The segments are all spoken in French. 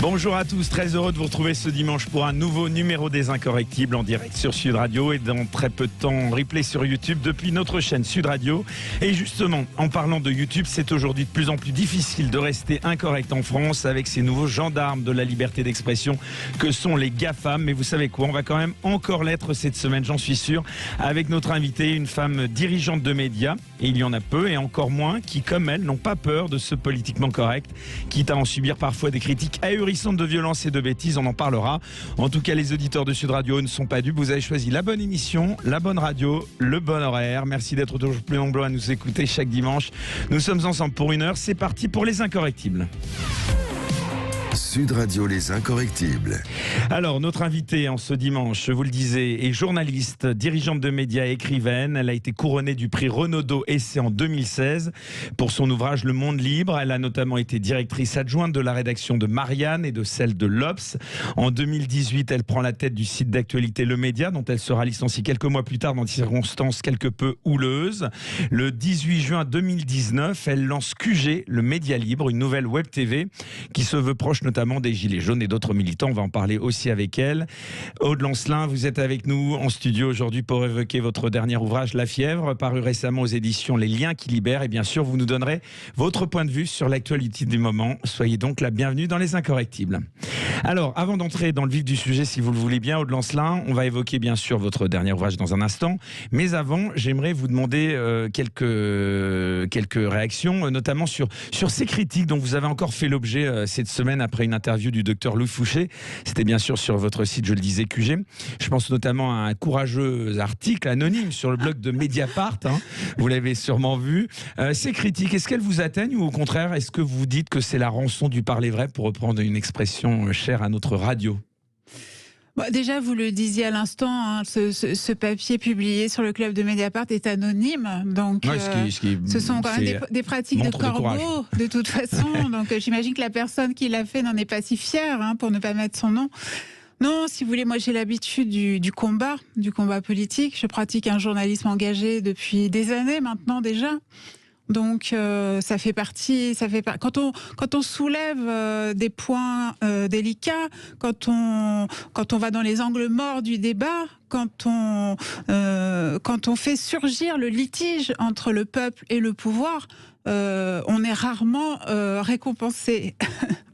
Bonjour à tous, très heureux de vous retrouver ce dimanche pour un nouveau numéro des Incorrectibles en direct sur Sud Radio et dans très peu de temps en replay sur YouTube depuis notre chaîne Sud Radio. Et justement, en parlant de YouTube, c'est aujourd'hui de plus en plus difficile de rester incorrect en France avec ces nouveaux gendarmes de la liberté d'expression que sont les GAFAM. Mais vous savez quoi, on va quand même encore l'être cette semaine, j'en suis sûr, avec notre invitée, une femme dirigeante de médias. Et il y en a peu et encore moins qui, comme elle, n'ont pas peur de ce politiquement correct, quitte à en subir parfois des critiques ahurissantes de violence et de bêtises, on en parlera. En tout cas, les auditeurs de Sud Radio ne sont pas dupes. Vous avez choisi la bonne émission, la bonne radio, le bon horaire. Merci d'être toujours plus nombreux à nous écouter chaque dimanche. Nous sommes ensemble pour une heure. C'est parti pour les Incorrectibles. Sud Radio, les Incorrectibles. Alors, notre invitée en ce dimanche, je vous le disais, est journaliste, dirigeante de médias et écrivaine. Elle a été couronnée du prix Renaudot Essai en 2016 pour son ouvrage Le Monde Libre. Elle a notamment été directrice adjointe de la rédaction de Marianne et de celle de l'Obs. En 2018, elle prend la tête du site d'actualité Le Média, dont elle sera licenciée quelques mois plus tard dans des circonstances quelque peu houleuses. Le 18 juin 2019, elle lance QG, le Média Libre, une nouvelle web TV qui se veut proche notamment des Gilets jaunes et d'autres militants. On va en parler aussi avec elle. Aude Lancelin, vous êtes avec nous en studio aujourd'hui pour évoquer votre dernier ouvrage La Fièvre, paru récemment aux éditions Les Liens qui libèrent. Et bien sûr, vous nous donnerez votre point de vue sur l'actualité du moment. Soyez donc la bienvenue dans Les Incorrectibles. Alors, avant d'entrer dans le vif du sujet, si vous le voulez bien, Aude Lancelin, on va évoquer bien sûr votre dernier ouvrage dans un instant. Mais avant, j'aimerais vous demander quelques réactions, notamment sur ces critiques dont vous avez encore fait l'objet cette semaine après une interview du docteur Louis Fouché. C'était bien sûr sur votre site, je le disais, QG. Je pense notamment à un courageux article anonyme sur le blog de Mediapart. Vous l'avez sûrement vu. Ces critiques, est-ce qu'elles vous atteignent ou au contraire, est-ce que vous dites que c'est la rançon du parler vrai, pour reprendre une expression chère à notre radio ? Bon, déjà, vous le disiez à l'instant, ce papier publié sur le club de Mediapart est anonyme. Donc, ce sont quand même des pratiques de corbeau, de toute façon. Donc, j'imagine que la personne qui l'a fait n'en est pas si fière, pour ne pas mettre son nom. Non, si vous voulez, moi j'ai l'habitude du combat politique. Je pratique un journalisme engagé depuis des années maintenant déjà. Donc ça fait partie. Quand on soulève des points délicats, quand on va dans les angles morts du débat, quand on fait surgir le litige entre le peuple et le pouvoir, on est rarement récompensé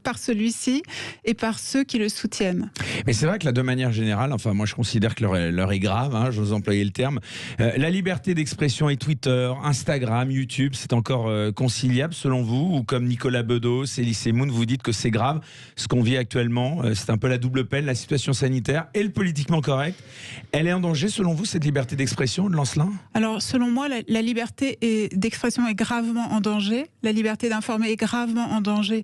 par celui-ci et par ceux qui le soutiennent. Mais c'est vrai que là, de manière générale, enfin moi je considère que l'heure est grave, j'ose employer le terme. La liberté d'expression et Twitter, Instagram, YouTube, c'est encore conciliable selon vous? Ou comme Nicolas Bedos, Elie Moon, vous dites que c'est grave ce qu'on vit actuellement, c'est un peu la double peine, la situation sanitaire et le politiquement correct. Elle est en danger selon vous, cette liberté d'expression de Lancelin? Alors selon moi, la liberté d'expression est gravement en danger, la liberté d'informer est gravement en danger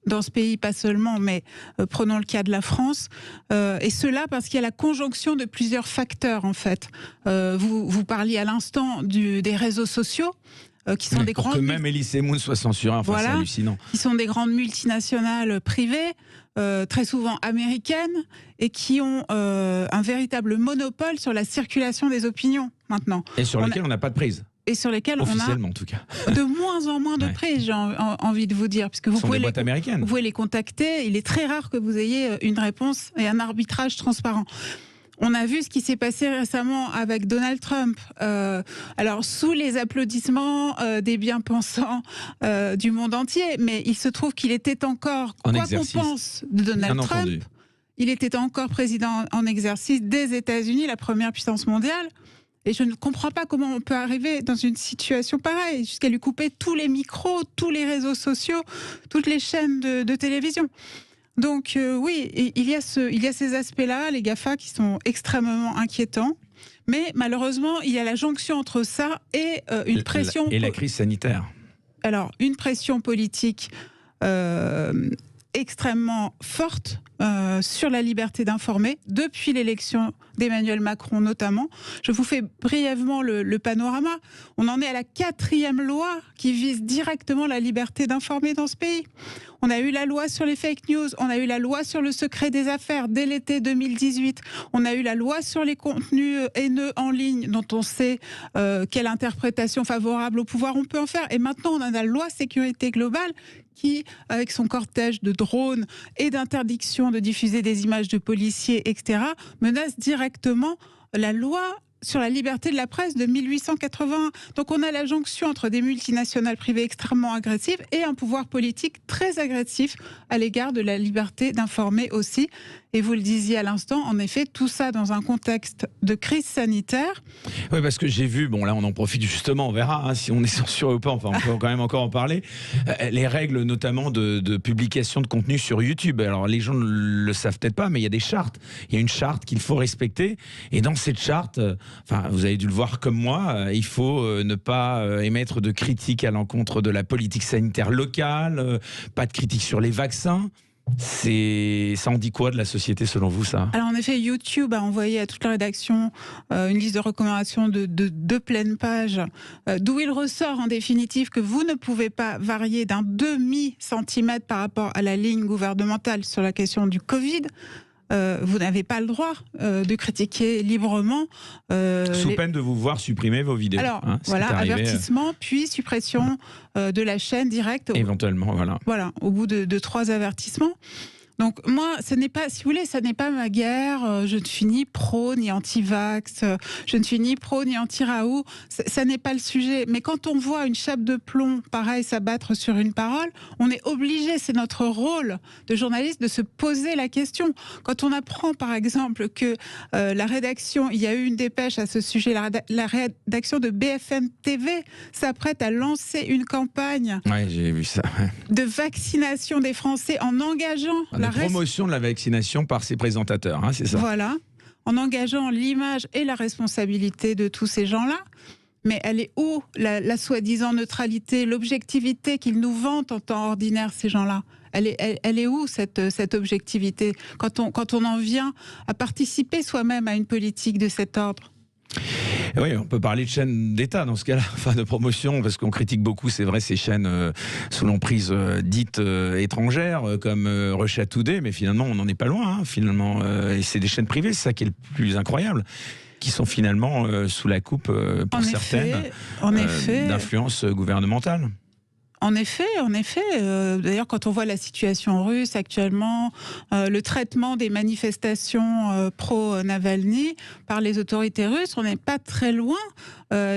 dans ce pays, pas seulement, mais prenons le cas de la France, et cela parce qu'il y a la conjonction de plusieurs facteurs en fait. Vous parliez à l'instant des réseaux sociaux, qui sont des grandes... Que même Elie Moon soit censuré, enfin voilà, c'est hallucinant. Qui sont des grandes multinationales privées, très souvent américaines, et qui ont un véritable monopole sur la circulation des opinions maintenant. Et sur lesquelles on n'a pas de prise. Et sur lesquels officiellement, en tout cas, de moins en moins de prises, j'ai envie de vous dire, puisque vous pouvez les contacter. Il est très rare que vous ayez une réponse et un arbitrage transparent. On a vu ce qui s'est passé récemment avec Donald Trump. Alors, sous les applaudissements des bien-pensants du monde entier, mais il se trouve qu'il était encore, quoi qu'on pense de Donald Trump, il était encore président en exercice des États-Unis, la première puissance mondiale. Et je ne comprends pas comment on peut arriver dans une situation pareille, jusqu'à lui couper tous les micros, tous les réseaux sociaux, toutes les chaînes de télévision. Donc oui, il y a ces aspects-là, les GAFA, qui sont extrêmement inquiétants. Mais malheureusement, il y a la jonction entre ça et une pression... Et la crise sanitaire. Alors, une pression politique extrêmement forte sur la liberté d'informer, depuis l'élection d'Emmanuel Macron notamment. Je vous fais brièvement le panorama. On en est à la 4e loi qui vise directement la liberté d'informer dans ce pays. On a eu la loi sur les fake news, on a eu la loi sur le secret des affaires dès l'été 2018, on a eu la loi sur les contenus haineux en ligne dont on sait quelle interprétation favorable au pouvoir on peut en faire. Et maintenant on a la loi sécurité globale qui, avec son cortège de drones et d'interdiction de diffuser des images de policiers, etc., menace directement la loi sur la liberté de la presse de 1881. Donc on a la jonction entre des multinationales privées extrêmement agressives et un pouvoir politique très agressif à l'égard de la liberté d'informer aussi. Et vous le disiez à l'instant, en effet, tout ça dans un contexte de crise sanitaire. Oui, parce que j'ai vu, bon là on en profite justement, on verra hein, si on est censuré ou pas, enfin on peut quand même encore en parler, les règles notamment de publication de contenu sur YouTube. Alors les gens ne le savent peut-être pas, mais il y a des chartes. Il y a une charte qu'il faut respecter. Et dans cette charte, enfin vous avez dû le voir comme moi, il faut ne pas émettre de critiques à l'encontre de la politique sanitaire locale, pas de critiques sur les vaccins. Ça en dit quoi de la société selon vous, ça? Alors en effet, YouTube a envoyé à toute la rédaction une liste de recommandations de pleine page, d'où il ressort en définitive que vous ne pouvez pas varier d'un demi-centimètre par rapport à la ligne gouvernementale sur la question du Covid. Vous n'avez pas le droit de critiquer librement. Sous peine de vous voir supprimer vos vidéos. Alors, voilà, avertissement, puis suppression de la chaîne directe. Éventuellement, voilà. Voilà, au bout de 3 avertissements. Donc moi, ce n'est pas, si vous voulez, ça n'est pas ma guerre. Je ne suis ni pro ni anti-vax. Je ne suis ni pro ni anti-Raoult. Ça n'est pas le sujet. Mais quand on voit une chape de plomb, pareil, s'abattre sur une parole, on est obligé, c'est notre rôle de journaliste, de se poser la question. Quand on apprend, par exemple, que la rédaction, il y a eu une dépêche à ce sujet, la rédaction de BFM TV s'apprête à lancer une campagne j'ai vu ça, de vaccination des Français en engageant la promotion de la vaccination par ses présentateurs, hein, c'est ça. Voilà, en engageant l'image et la responsabilité de tous ces gens-là. Mais elle est où la soi-disant neutralité, l'objectivité qu'ils nous vantent en temps ordinaire, ces gens-là? Elle est où cette objectivité quand on en vient à participer soi-même à une politique de cet ordre? Oui, on peut parler de chaînes d'État dans ce cas-là, enfin de promotion, parce qu'on critique beaucoup, c'est vrai, ces chaînes sous l'emprise dites étrangères, comme Russia Today, mais finalement, on n'en est pas loin, hein, finalement. Et c'est des chaînes privées, c'est ça qui est le plus incroyable, qui sont finalement sous la coupe, pour certaines, d'influence gouvernementale. En effet. D'ailleurs, quand on voit la situation russe actuellement, le traitement des manifestations pro-Navalny par les autorités russes, on n'est pas très loin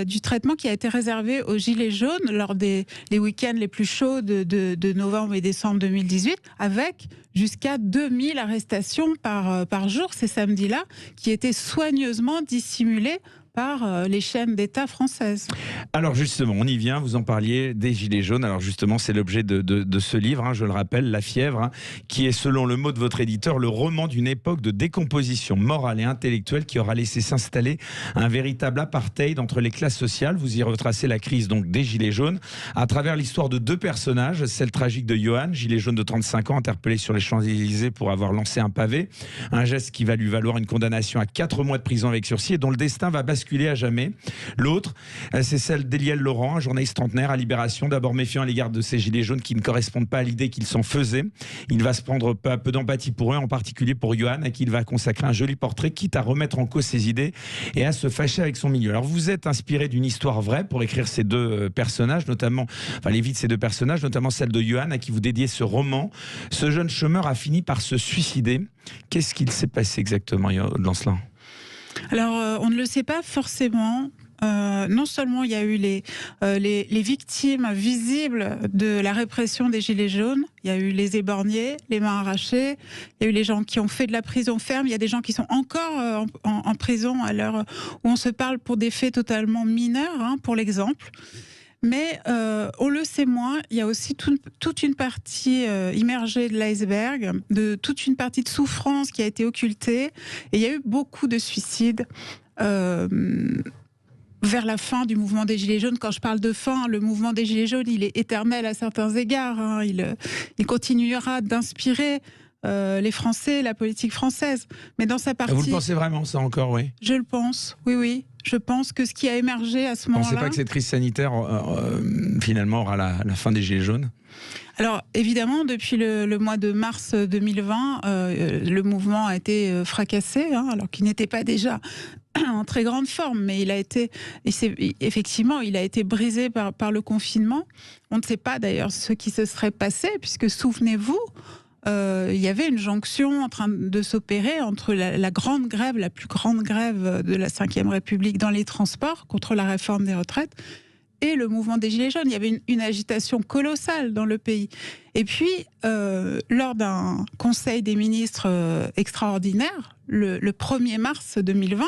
du traitement qui a été réservé aux Gilets jaunes lors des week-ends les plus chauds de novembre et décembre 2018, avec jusqu'à 2000 arrestations par jour ces samedis-là, qui étaient soigneusement dissimulées par les chaînes d'État françaises. Alors justement, on y vient, vous en parliez des Gilets jaunes. Alors justement, c'est l'objet de ce livre, hein, je le rappelle, La Fièvre, hein, qui est, selon le mot de votre éditeur, le roman d'une époque de décomposition morale et intellectuelle qui aura laissé s'installer un véritable apartheid entre les classes sociales. Vous y retracez la crise donc des Gilets jaunes à travers l'histoire de 2 personnages, celle tragique de Johan, gilet jaune de 35 ans, interpellé sur les Champs-Élysées pour avoir lancé un pavé, un geste qui va lui valoir une condamnation à 4 mois de prison avec sursis et dont le destin va basculer à jamais. L'autre, c'est celle d'Éliel Laurent, un journaliste trentenaire à Libération, d'abord méfiant à l'égard de ces gilets jaunes qui ne correspondent pas à l'idée qu'il s'en faisait. Il va se prendre peu d'empathie pour eux, en particulier pour Johan, à qui il va consacrer un joli portrait, quitte à remettre en cause ses idées et à se fâcher avec son milieu. Alors vous êtes inspiré d'une histoire vraie pour écrire ces 2 personnages, notamment, enfin les vies de ces 2 personnages, notamment celle de Johan, à qui vous dédiez ce roman. Ce jeune chômeur a fini par se suicider. Qu'est-ce qu'il s'est passé exactement, Lancelin ? Alors, on ne le sait pas forcément. Non seulement il y a eu les victimes visibles de la répression des Gilets jaunes, il y a eu les éborgnés, les mains arrachées, il y a eu les gens qui ont fait de la prison ferme, il y a des gens qui sont encore en prison à l'heure où on se parle pour des faits totalement mineurs, hein, pour l'exemple. Mais on le sait moins, il y a aussi toute une partie immergée de l'iceberg, de toute une partie de souffrance qui a été occultée. Et il y a eu beaucoup de suicides vers la fin du mouvement des Gilets jaunes. Quand je parle de fin, le mouvement des Gilets jaunes, il est éternel à certains égards, hein. Il continuera d'inspirer les Français, la politique française. Mais dans sa partie... Vous le pensez vraiment, ça encore, oui? Je le pense, oui. Je pense que ce qui a émergé à ce moment-là... Vous ne pensez pas que cette crise sanitaire, finalement, aura la fin des Gilets jaunes? Alors, évidemment, depuis le mois de mars 2020, le mouvement a été fracassé, hein, alors qu'il n'était pas déjà en très grande forme, mais effectivement, il a été brisé par le confinement. On ne sait pas d'ailleurs ce qui se serait passé, puisque souvenez-vous, il y avait une jonction en train de s'opérer entre la grande grève, la plus grande grève de la Ve République dans les transports contre la réforme des retraites, et le mouvement des Gilets jaunes. Il y avait une agitation colossale dans le pays. Et puis, lors d'un conseil des ministres extraordinaire, le 1er mars 2020,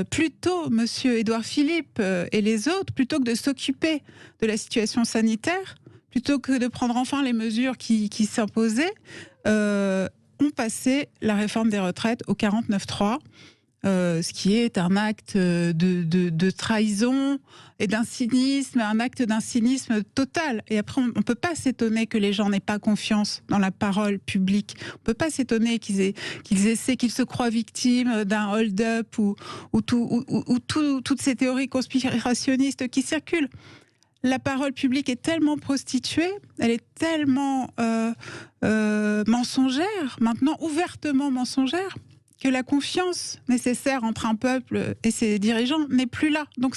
plutôt monsieur Édouard Philippe et les autres, plutôt que de s'occuper de la situation sanitaire, plutôt que de prendre enfin les mesures qui s'imposaient, ont passé la réforme des retraites au 49.3. Ce qui est un acte de trahison et d'un cynisme, un acte d'un cynisme total. Et après, on ne peut pas s'étonner que les gens n'aient pas confiance dans la parole publique. On ne peut pas s'étonner qu'ils se croient victimes d'un hold-up ou toutes ces théories conspirationnistes qui circulent. La parole publique est tellement prostituée, elle est tellement mensongère, maintenant ouvertement mensongère, que la confiance nécessaire entre un peuple et ses dirigeants n'est plus là. Donc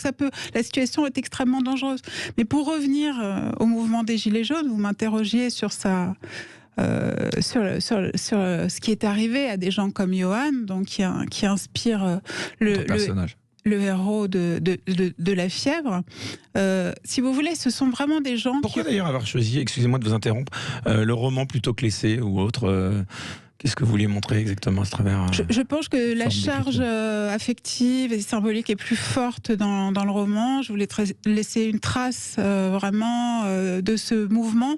la situation est extrêmement dangereuse. Mais pour revenir au mouvement des Gilets jaunes, vous m'interrogiez sur sur ce qui est arrivé à des gens comme Johan, donc qui inspire le héros de La Fièvre. Si vous voulez, ce sont vraiment des gens... Pourquoi d'ailleurs avoir choisi, excusez-moi de vous interrompre, le roman plutôt que l'essai ou autre Qu'est-ce que vous vouliez montrer exactement à ce travers je pense que la charge affective et symbolique est plus forte dans le roman. Je voulais laisser une trace vraiment de ce mouvement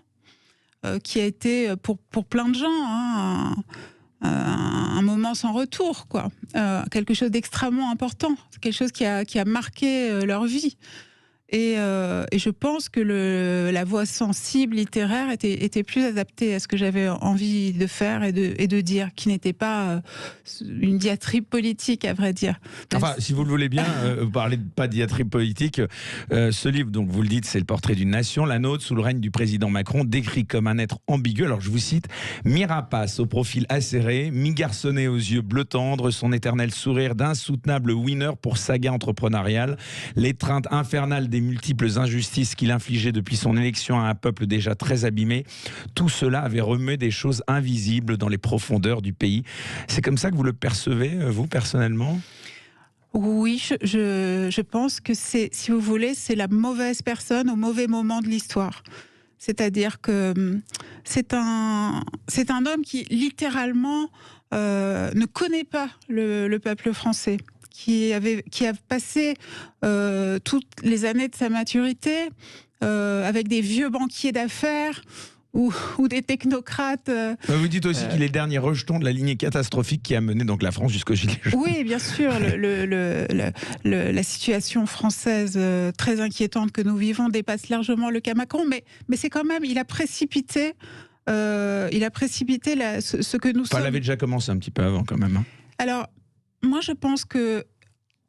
qui a été pour plein de gens un moment sans retour, quoi. Quelque chose d'extrêmement important, quelque chose qui a marqué leur vie. Et je pense que la voix sensible, littéraire, était plus adaptée à ce que j'avais envie de faire et de dire, qui n'était pas une diatribe politique, à vrai dire. Enfin, si vous le voulez bien, vous parlez pas de diatribe politique. Ce livre, donc vous le dites, c'est le portrait d'une nation, la nôtre, sous le règne du président Macron, décrit comme un être ambigu. Alors je vous cite: mi-rapace au profil acéré, mi-garçonné aux yeux bleu tendre, son éternel sourire d'insoutenable winner pour saga entrepreneuriale, l'étreinte infernale des multiples injustices qu'il infligeait depuis son élection à un peuple déjà très abîmé. Tout cela avait remué des choses invisibles dans les profondeurs du pays. C'est comme ça que vous le percevez, vous, personnellement ? Oui, je pense que si vous voulez, c'est la mauvaise personne au mauvais moment de l'histoire. C'est-à-dire que c'est un homme qui, littéralement, ne connaît pas le peuple français. Qui a passé toutes les années de sa maturité avec des vieux banquiers d'affaires ou des technocrates. Vous dites aussi qu'il est le dernier rejeton de la lignée catastrophique qui a mené donc la France jusqu'au Gilets jaunes. Oui, bien sûr. La situation française très inquiétante que nous vivons dépasse largement le cas Macron, mais c'est quand même, il a précipité ce que nous sommes. Elle avait déjà commencé un petit peu avant quand même. Alors, moi, je pense que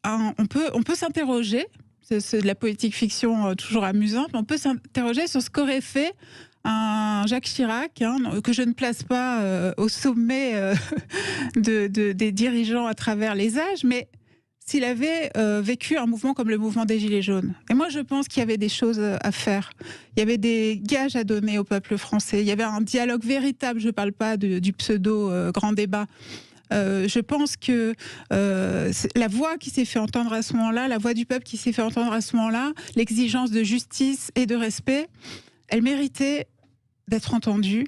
on peut s'interroger. C'est de la politique fiction toujours amusante, mais on peut s'interroger sur ce qu'aurait fait un Jacques Chirac, que je ne place pas au sommet des dirigeants à travers les âges, mais s'il avait vécu un mouvement comme le mouvement des Gilets jaunes. Et moi, je pense qu'il y avait des choses à faire. Il y avait des gages à donner au peuple français. Il y avait un dialogue véritable. Je ne parle pas du pseudo grand débat. Je pense que la voix qui s'est fait entendre à ce moment-là, la voix du peuple qui s'est fait entendre à ce moment-là, l'exigence de justice et de respect, elle méritait d'être entendue.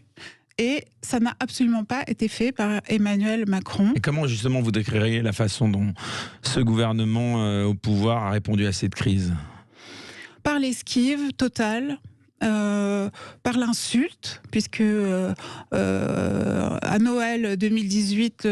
Et ça n'a absolument pas été fait par Emmanuel Macron. Et comment justement vous décririez la façon dont ce gouvernement au pouvoir a répondu à cette crise ? Par l'esquive totale. Par l'insulte, puisque à Noël 2018,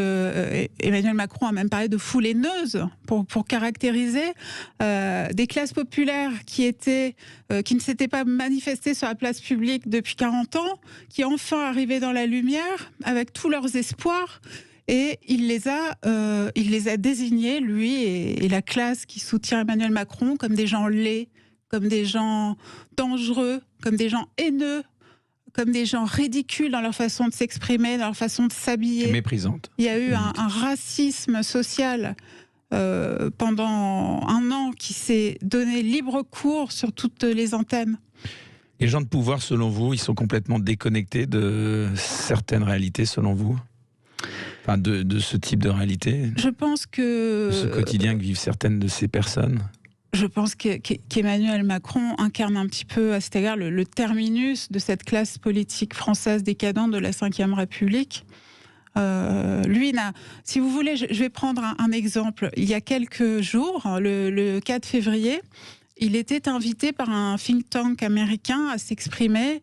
Emmanuel Macron a même parlé de foule haineuse pour caractériser des classes populaires qui ne s'étaient pas manifestées sur la place publique depuis 40 ans, qui enfin arrivaient dans la lumière avec tous leurs espoirs. Et il les a désignés, lui et la classe qui soutient Emmanuel Macron, comme des gens laids, comme des gens dangereux, comme des gens haineux, comme des gens ridicules dans leur façon de s'exprimer, dans leur façon de s'habiller. Méprisante. Il y a eu un racisme social pendant un an, qui s'est donné libre cours sur toutes les antennes. Les gens de pouvoir, selon vous, ils sont complètement déconnectés de certaines réalités, selon vous ? Enfin, de ce type de réalité ? Je pense que... De ce quotidien que vivent certaines de ces personnes ? Je pense qu'Emmanuel Macron incarne un petit peu, à cet égard, le terminus de cette classe politique française décadente de la Ve République. Lui, si vous voulez, je vais prendre un exemple. Il y a quelques jours, le 4 février, il était invité par un think tank américain à s'exprimer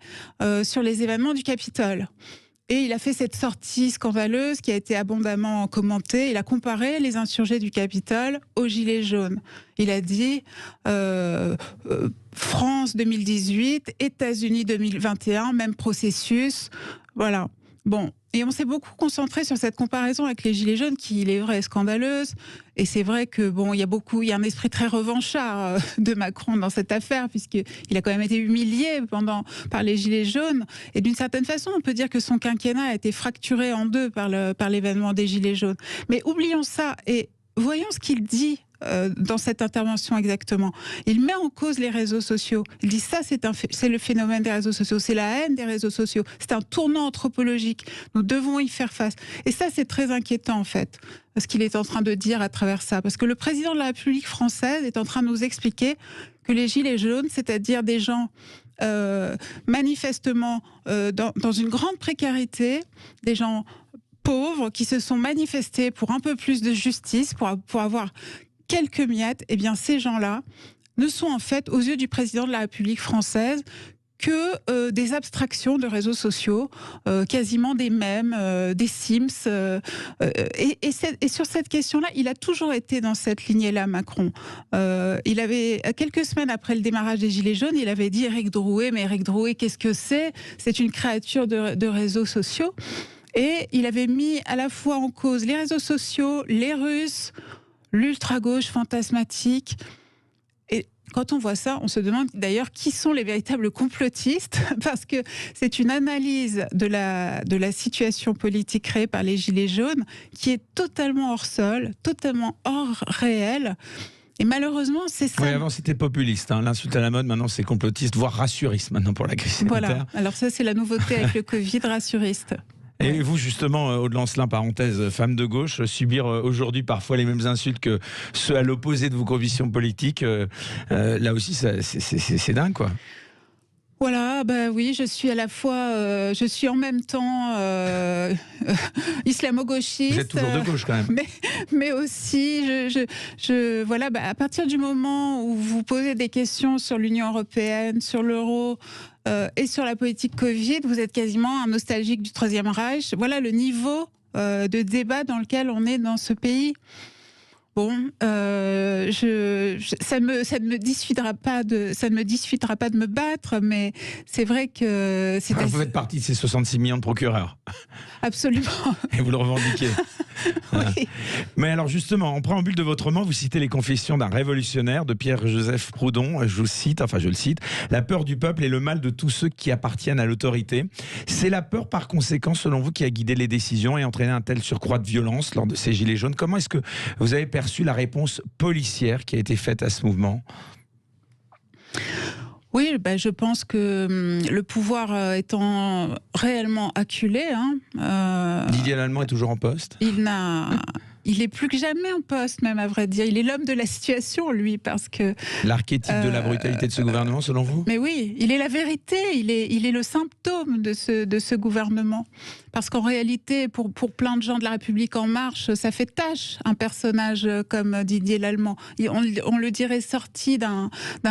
sur les événements du Capitole. Et il a fait cette sortie scandaleuse qui a été abondamment commentée. Il a comparé les insurgés du Capitole aux Gilets jaunes. Il a dit France 2018, États-Unis 2021, même processus. Voilà. Bon. Et on s'est beaucoup concentré sur cette comparaison avec les Gilets jaunes, qui, il est vrai, est scandaleuse. Et c'est vrai que bon, il y a un esprit très revanchard de Macron dans cette affaire, puisqu'il a quand même été humilié par les Gilets jaunes. Et d'une certaine façon, on peut dire que son quinquennat a été fracturé en deux par l'événement des Gilets jaunes. Mais oublions ça et voyons ce qu'il dit dans cette intervention exactement. Il met en cause les réseaux sociaux. Il dit ça, c'est le phénomène des réseaux sociaux, c'est la haine des réseaux sociaux, c'est un tournant anthropologique. Nous devons y faire face. Et ça, c'est très inquiétant en fait, ce qu'il est en train de dire à travers ça. Parce que le président de la République française est en train de nous expliquer que les gilets jaunes, c'est-à-dire des gens manifestement dans une grande précarité, des gens pauvres qui se sont manifestés pour un peu plus de justice, pour avoir quelques miettes, eh bien ces gens-là ne sont en fait, aux yeux du président de la République française, que des abstractions de réseaux sociaux, quasiment des mèmes, des Sims. Et sur cette question-là, il a toujours été dans cette lignée-là, Macron. Il avait, quelques semaines après le démarrage des Gilets jaunes, il avait dit Éric Drouet, mais Éric Drouet, qu'est-ce que c'est ? C'est une créature de réseaux sociaux. Et il avait mis à la fois en cause les réseaux sociaux, les Russes, l'ultra-gauche fantasmatique. Et quand on voit ça, on se demande d'ailleurs qui sont les véritables complotistes, parce que c'est une analyse de la situation politique créée par les Gilets jaunes qui est totalement hors sol, totalement hors réel. Et malheureusement, c'est ça. Oui, avant c'était populiste, hein. L'insulte à la mode, maintenant c'est complotiste, voire rassuriste maintenant pour la crise sanitaire. Voilà, alors ça c'est la nouveauté avec le Covid, rassuriste. Et vous, justement, Aude Lancelin, parenthèse, femme de gauche, subir aujourd'hui parfois les mêmes insultes que ceux à l'opposé de vos convictions politiques, là aussi, c'est dingue, quoi. Voilà, bah oui, je suis à la fois, je suis en même temps islamo-gauchiste. Vous êtes toujours de gauche quand même. Mais aussi, voilà, bah, à partir du moment où vous posez des questions sur l'Union européenne, sur l'euro et sur la politique Covid, vous êtes quasiment un nostalgique du Troisième Reich. Voilà le niveau de débat dans lequel on est dans ce pays. Bon, ça ne me dissuadera pas de me battre, mais c'est vrai que c'est vous faites partie de ces 66 millions de procureurs. Absolument. Et vous le revendiquez. Oui. Mais alors justement, en préambule de votre roman, vous citez les confessions d'un révolutionnaire de Pierre-Joseph Proudhon. Je le cite, la peur du peuple est le mal de tous ceux qui appartiennent à l'autorité. C'est la peur par conséquent, selon vous, qui a guidé les décisions et entraîné un tel surcroît de violence lors de ces Gilets jaunes. Comment est-ce que vous avez perçu la réponse policière qui a été faite à ce mouvement ? Oui, ben je pense que le pouvoir étant réellement acculé... Didier Lallemand est toujours en poste ? Il est plus que jamais en poste, même à vrai dire. Il est l'homme de la situation, lui, parce que... L'archétype de la brutalité de ce gouvernement, selon vous ? Mais oui, il est la vérité, il est le symptôme de ce gouvernement. Parce qu'en réalité, pour plein de gens de la République En Marche, ça fait tâche, un personnage comme Didier Lallemand. On le dirait sorti d'un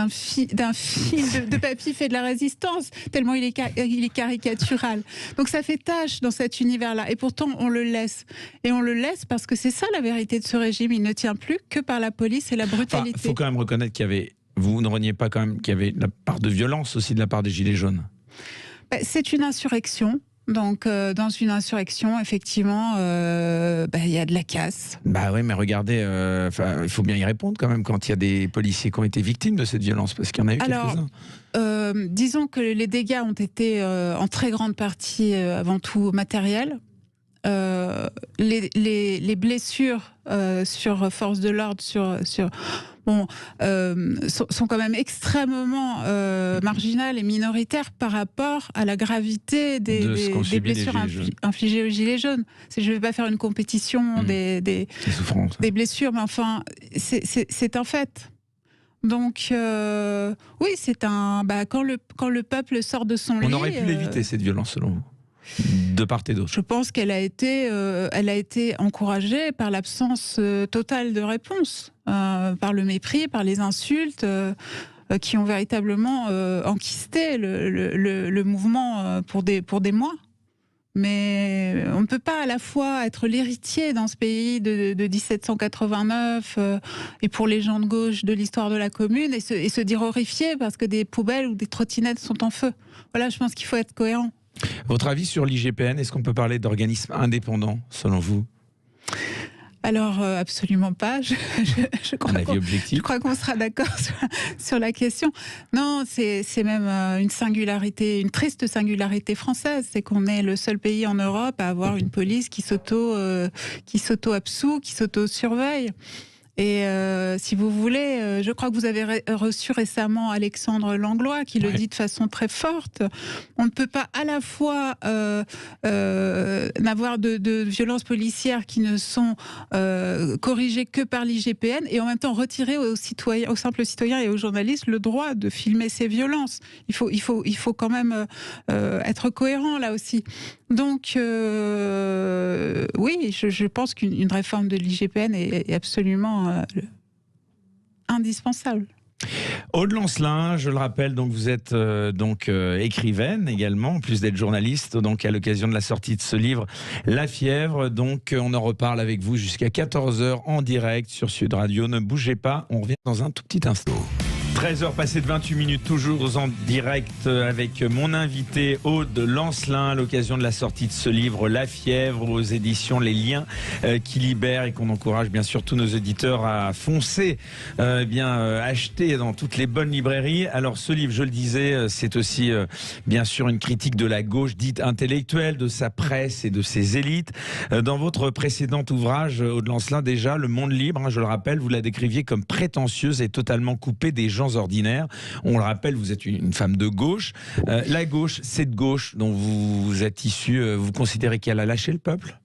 film de Papy fait de la résistance, tellement il est caricatural. Donc ça fait tâche dans cet univers-là. Et pourtant, on le laisse. Et on le laisse parce que c'est ça la vérité de ce régime. Il ne tient plus que par la police et la brutalité. Il faut quand même reconnaître qu'il y avait... Vous ne reniez pas quand même qu'il y avait la part de violence aussi de la part des Gilets jaunes ? C'est une insurrection. Donc, dans une insurrection, effectivement, il y a de la casse. Bah oui, mais regardez, il faut bien y répondre quand même quand il y a des policiers qui ont été victimes de cette violence, parce qu'il y en a eu quelques-uns. Disons que les dégâts ont été en très grande partie, avant tout, matériels. les blessures sur force de l'ordre, sont quand même extrêmement marginales et minoritaires par rapport à la gravité des blessures infligées aux Gilets jaunes. Je ne vais pas faire une compétition des blessures, mais enfin, c'est un fait. Donc, oui, c'est quand le peuple sort de son lit... On aurait pu l'éviter, cette violence, selon vous, de part et d'autre. Je pense qu'elle a été encouragée par l'absence totale de réponse, par le mépris, par les insultes, qui ont véritablement enquisté le mouvement pour des mois. Mais on ne peut pas à la fois être l'héritier dans ce pays de 1789 et pour les gens de gauche de l'histoire de la Commune et se dire horrifié parce que des poubelles ou des trottinettes sont en feu. Voilà, je pense qu'il faut être cohérent. Votre avis sur l'IGPN, est-ce qu'on peut parler d'organisme indépendant, selon vous ? Alors, absolument pas. Je crois qu'on sera d'accord sur la question. Non, c'est même une singularité, une triste singularité française. C'est qu'on est le seul pays en Europe à avoir une police qui s'auto-absout, qui s'auto-surveille. Et si vous voulez, je crois que vous avez reçu récemment Alexandre Langlois qui le dit de façon très forte. On ne peut pas à la fois n'avoir de violences policières qui ne sont corrigées que par l'IGPN et en même temps retirer aux simples citoyens et aux journalistes le droit de filmer ces violences. Il faut quand même être cohérent là aussi. Donc, oui, je pense qu'une réforme de l'IGPN est absolument indispensable. Aude Lancelin, je le rappelle, donc vous êtes écrivaine également, en plus d'être journaliste, donc à l'occasion de la sortie de ce livre La Fièvre. Donc on en reparle avec vous jusqu'à 14h en direct sur Sud Radio. Ne bougez pas, on revient dans un tout petit instant. 13h passées de 28 minutes, toujours en direct avec mon invité Aude Lancelin à l'occasion de la sortie de ce livre La Fièvre aux éditions Les Liens qui libèrent et qu'on encourage bien sûr tous nos auditeurs à foncer, acheter dans toutes les bonnes librairies. Alors ce livre, je le disais, c'est aussi bien sûr une critique de la gauche dite intellectuelle, de sa presse et de ses élites. Dans votre précédent ouvrage, Aude Lancelin, déjà, Le Monde Libre, je le rappelle, vous la décriviez comme prétentieuse et totalement coupée des gens ordinaires. On le rappelle, vous êtes une femme de gauche. La gauche, cette gauche dont vous êtes issue, vous considérez qu'elle a lâché le peuple ?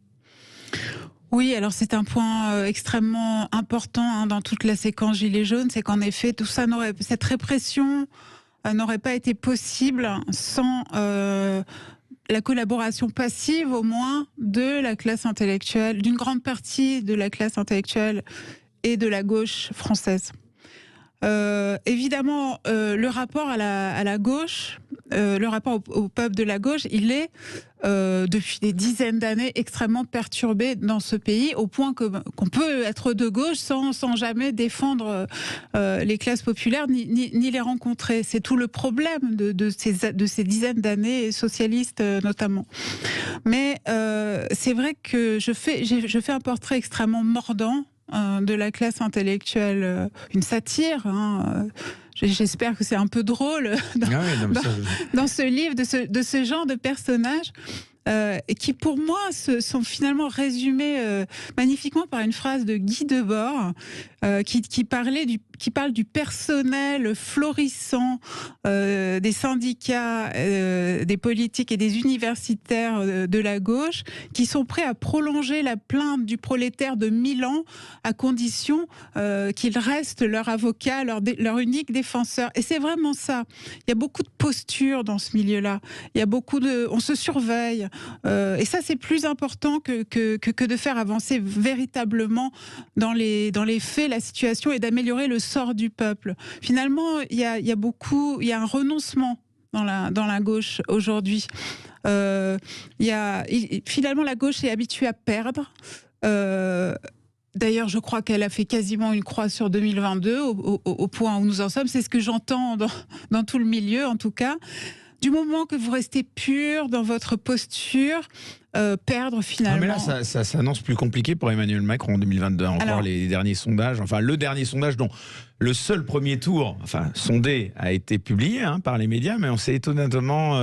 Oui, alors c'est un point extrêmement important dans toute la séquence Gilets jaunes, c'est qu'en effet, tout ça cette répression n'aurait pas été possible sans la collaboration passive, au moins, de la classe intellectuelle, d'une grande partie de la classe intellectuelle et de la gauche française. Évidemment, le rapport à la gauche, le rapport au peuple de la gauche, il est depuis des dizaines d'années extrêmement perturbé dans ce pays, au point qu'on peut être de gauche sans jamais défendre les classes populaires ni les rencontrer. C'est tout le problème de ces dizaines d'années socialistes notamment. Mais c'est vrai que je fais un portrait extrêmement mordant de la classe intellectuelle, une satire. J'espère que c'est un peu drôle dans ce livre, de ce genre de personnages. Qui pour moi sont finalement résumés magnifiquement par une phrase de Guy Debord qui parle du personnel florissant des syndicats, des politiques et des universitaires de la gauche qui sont prêts à prolonger la plainte du prolétaire de 1000 ans à condition qu'il reste leur avocat, leur unique défenseur. Et c'est vraiment ça. Il y a beaucoup de postures dans ce milieu-là. Il y a on se surveille. Et ça, c'est plus important que de faire avancer véritablement dans les faits la situation et d'améliorer le sort du peuple. Finalement, il y a un renoncement dans la gauche aujourd'hui. Finalement, la gauche est habituée à perdre. D'ailleurs, je crois qu'elle a fait quasiment une croix sur 2022 au point où nous en sommes. C'est ce que j'entends dans tout le milieu, en tout cas. Du moment que vous restez pur dans votre posture, perdre finalement. Non, mais là, ça s'annonce plus compliqué pour Emmanuel Macron en 2022. Encore les derniers sondages, enfin le dernier sondage dont le seul premier tour, sondé, a été publié par les médias, mais on s'est étonnamment,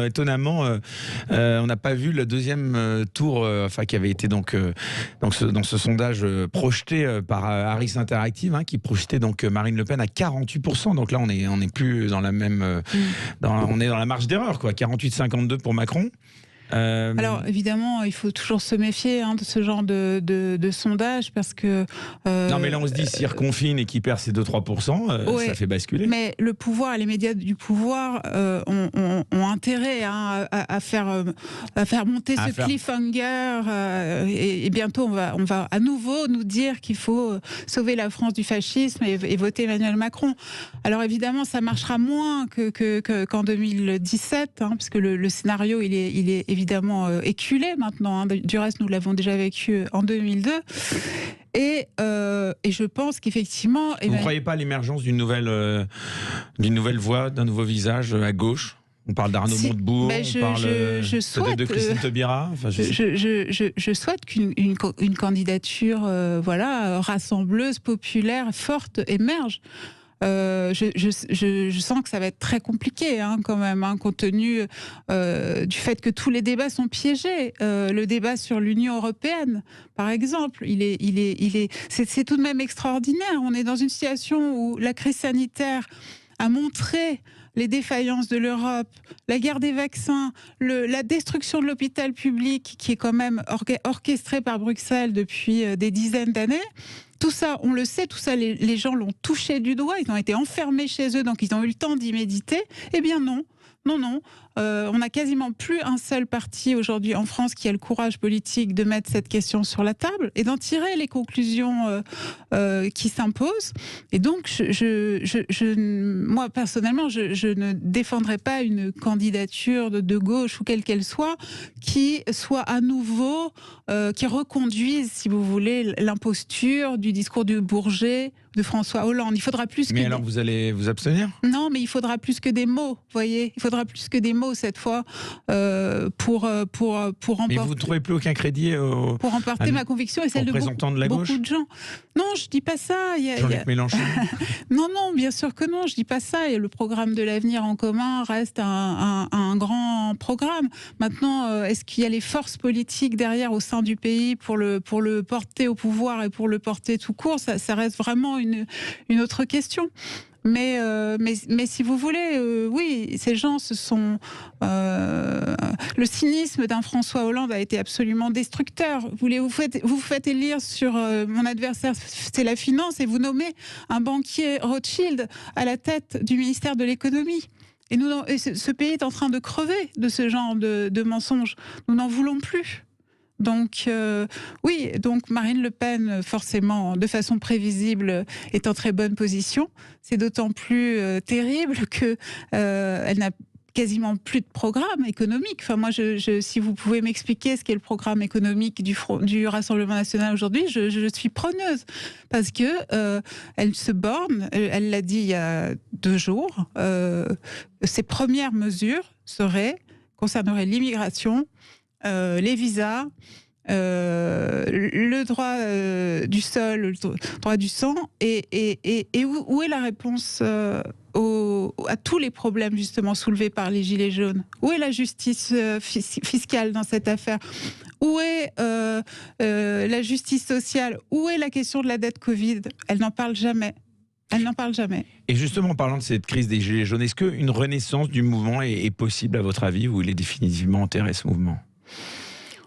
on n'a pas vu le deuxième tour, qui avait été dans ce sondage projeté par Harris Interactive, qui projetait donc Marine Le Pen à 48%. Donc là, on n'est plus dans la même, on est dans la marge d'erreur, quoi. 48-52 pour Macron. Alors évidemment, il faut toujours se méfier de ce genre de sondage parce que... Non mais là on se dit, s'il reconfine et qu'il perd ses 2-3%, ça fait basculer. Mais le pouvoir, les médias du pouvoir ont intérêt à faire monter ce cliffhanger et bientôt on va à nouveau nous dire qu'il faut sauver la France du fascisme et voter Emmanuel Macron. Alors évidemment, ça marchera moins qu'en 2017, parce que le scénario il est évidemment éculé maintenant. Du reste, nous l'avons déjà vécu en 2002. Et je pense qu'effectivement... Vous ne croyez pas à l'émergence d'une nouvelle voix, d'un nouveau visage à gauche ? On parle d'Arnaud Montebourg, on parle peut-être de Christine Taubira. Je souhaite qu'une candidature rassembleuse, populaire, forte émerge. Je sens que ça va être très compliqué quand même, compte tenu du fait que tous les débats sont piégés. Le débat sur l'Union européenne, par exemple, c'est tout de même extraordinaire. On est dans une situation où la crise sanitaire a montré les défaillances de l'Europe, la guerre des vaccins, la destruction de l'hôpital public qui est quand même orchestrée par Bruxelles depuis des dizaines d'années. Tout ça, on le sait, tout ça, les gens l'ont touché du doigt, ils ont été enfermés chez eux, donc ils ont eu le temps d'y méditer. Eh bien non. On n'a quasiment plus un seul parti aujourd'hui en France qui a le courage politique de mettre cette question sur la table et d'en tirer les conclusions qui s'imposent. Et donc, moi personnellement, je ne défendrai pas une candidature de gauche ou quelle qu'elle soit qui soit à nouveau, qui reconduise, si vous voulez, l'imposture du discours du Bourget, de François Hollande. Il faudra plus. Mais alors, vous allez vous abstenir ? Non, mais il faudra plus que des mots. Vous voyez, il faudra plus que des mots cette fois pour remporter. Mais vous ne trouvez plus aucun crédit pour remporter ma conviction et celle de beaucoup de gens. Non, je dis pas ça. Jean-Luc Mélenchon. Non, bien sûr que non. Je dis pas ça. Et le programme de l'avenir en commun reste un grand programme. Maintenant, est-ce qu'il y a les forces politiques derrière au sein du pays pour le porter au pouvoir et pour le porter tout court ? Ça reste vraiment une autre question. Mais si vous voulez, oui, ces gens se sont... le cynisme d'un François Hollande a été absolument destructeur. Vous faites élire sur mon adversaire, c'est la finance, et vous nommez un banquier Rothschild à la tête du ministère de l'économie. Et ce pays est en train de crever de ce genre de mensonges. Nous n'en voulons plus. Donc donc Marine Le Pen, forcément, de façon prévisible, est en très bonne position. C'est d'autant plus terrible que elle n'a quasiment plus de programme économique. Enfin, moi, si vous pouvez m'expliquer ce qu'est le programme économique du Rassemblement national aujourd'hui, je suis preneuse. Parce que elle se borne, elle l'a dit il y a 2 jours, ses premières mesures concerneraient l'immigration, les visas, le droit du sol, le droit du sang, et où est la réponse à tous les problèmes justement soulevés par les Gilets jaunes ? Où est la justice fiscale dans cette affaire ? Où est la justice sociale ? Où est la question de la dette Covid ? Elle n'en parle jamais. Et justement, en parlant de cette crise des Gilets jaunes, est-ce qu'une renaissance du mouvement est possible à votre avis, ou il est définitivement enterré, ce mouvement ?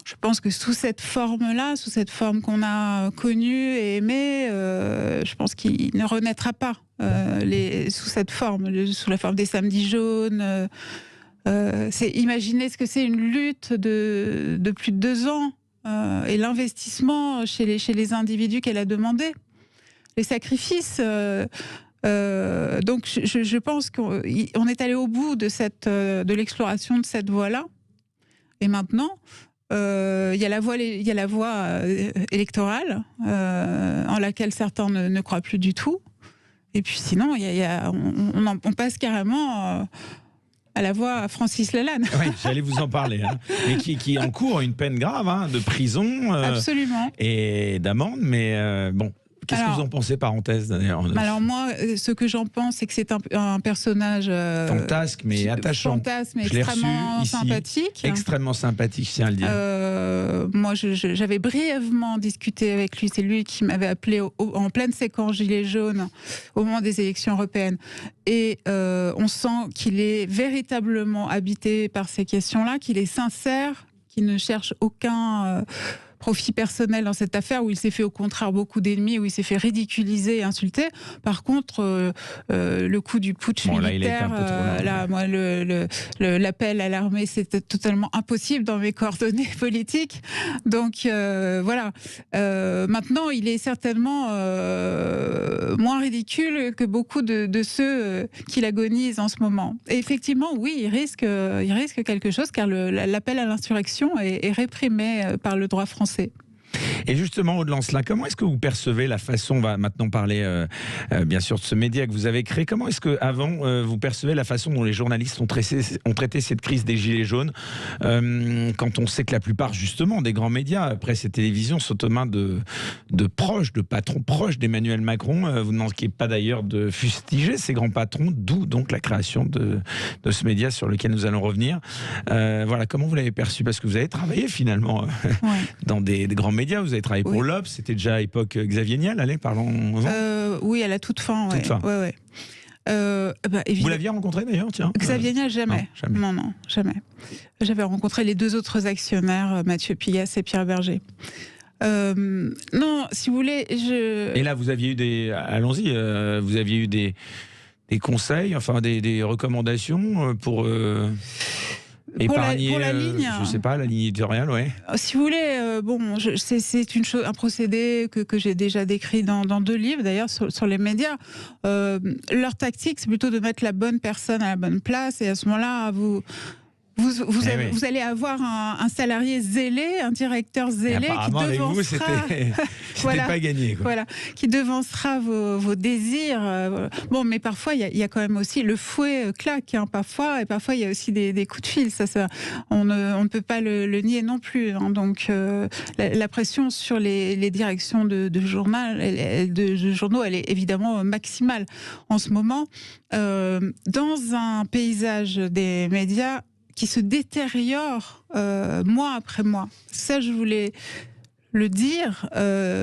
Je pense que sous cette forme-là, sous cette forme qu'on a connue et aimée, je pense qu'il ne renaîtra pas sous cette forme, sous la forme des samedis jaunes. Imaginez ce que c'est une lutte de plus de 2 ans et l'investissement chez les individus qu'elle a demandé, les sacrifices. Donc je pense qu'on est allé au bout de l'exploration de cette voie-là. Et maintenant, il y a la voie électorale en laquelle certains ne croient plus du tout. Et puis sinon, on passe carrément à la voix Francis Lalanne. Oui, j'allais vous en parler. Hein. Mais qui encourt une peine grave, hein, de prison et d'amende. Mais bon, qu'est-ce que vous en pensez, parenthèse d'ailleurs? Alors moi, ce que j'en pense, c'est que c'est un personnage fantasque mais attachant. Fantasque mais extrêmement sympathique. Extrêmement sympathique, je tiens à le dire. Moi, j'avais brièvement discuté avec lui. C'est lui qui m'avait appelé en pleine séquence Gilets jaunes au moment des élections européennes. Et on sent qu'il est véritablement habité par ces questions-là, qu'il est sincère, qu'il ne cherche aucun profit personnel dans cette affaire, où il s'est fait au contraire beaucoup d'ennemis, où il s'est fait ridiculiser et insulter. Par contre, le coup du putsch militaire, moi, l'appel à l'armée, c'était totalement impossible dans mes coordonnées politiques. Donc voilà. Maintenant, il est certainement moins ridicule que beaucoup de ceux qui l'agonisent en ce moment. Et effectivement, oui, il risque quelque chose, car l'appel à l'insurrection est réprimé par le droit français. Et justement, Aude Lancelin, comment est-ce que vous percevez la façon, on va maintenant parler bien sûr de ce média que vous avez créé, comment est-ce qu'avant vous percevez la façon dont les journalistes ont traité cette crise des Gilets jaunes, quand on sait que la plupart justement des grands médias, presse et télévision, sont aux mains de proches, de patrons proches d'Emmanuel Macron? Vous ne manquez pas d'ailleurs de fustiger ces grands patrons, d'où donc la création de ce média sur lequel nous allons revenir. Voilà, comment vous l'avez perçu? Parce que vous avez travaillé finalement dans des grands médias. Vous avez travaillé pour l'Obs, c'était déjà à l'époque Xavier Niel, allez, parlons. Oui, à la toute fin. Toute fin. Ouais. Vous l'aviez rencontré d'ailleurs, tiens? Xavier Niel, jamais. Non, jamais. J'avais rencontré les deux autres actionnaires, Mathieu Pigasse et Pierre Berger. Non, si vous voulez, Et là, vous aviez eu allons-y, vous aviez eu des conseils, enfin des recommandations pour... Pour la ligne, je sais pas, la ligne éditoriale, ouais. Si vous voulez, c'est un procédé que j'ai déjà décrit dans 2 livres, d'ailleurs, sur les médias. Leur tactique, c'est plutôt de mettre la bonne personne à la bonne place, et à ce moment-là, vous allez avoir un salarié zélé, un directeur zélé qui devancera... c'était pas gagné, quoi. Voilà, qui devancera vos désirs. Bon, mais parfois, il y a quand même aussi le fouet claque, hein, parfois, et parfois, il y a aussi des coups de fil. On ne peut pas le nier non plus. Hein. Donc, la pression sur les directions de journaux, elle est évidemment maximale en ce moment. Dans un paysage des médias qui se détériore mois après mois. Ça, je voulais le dire.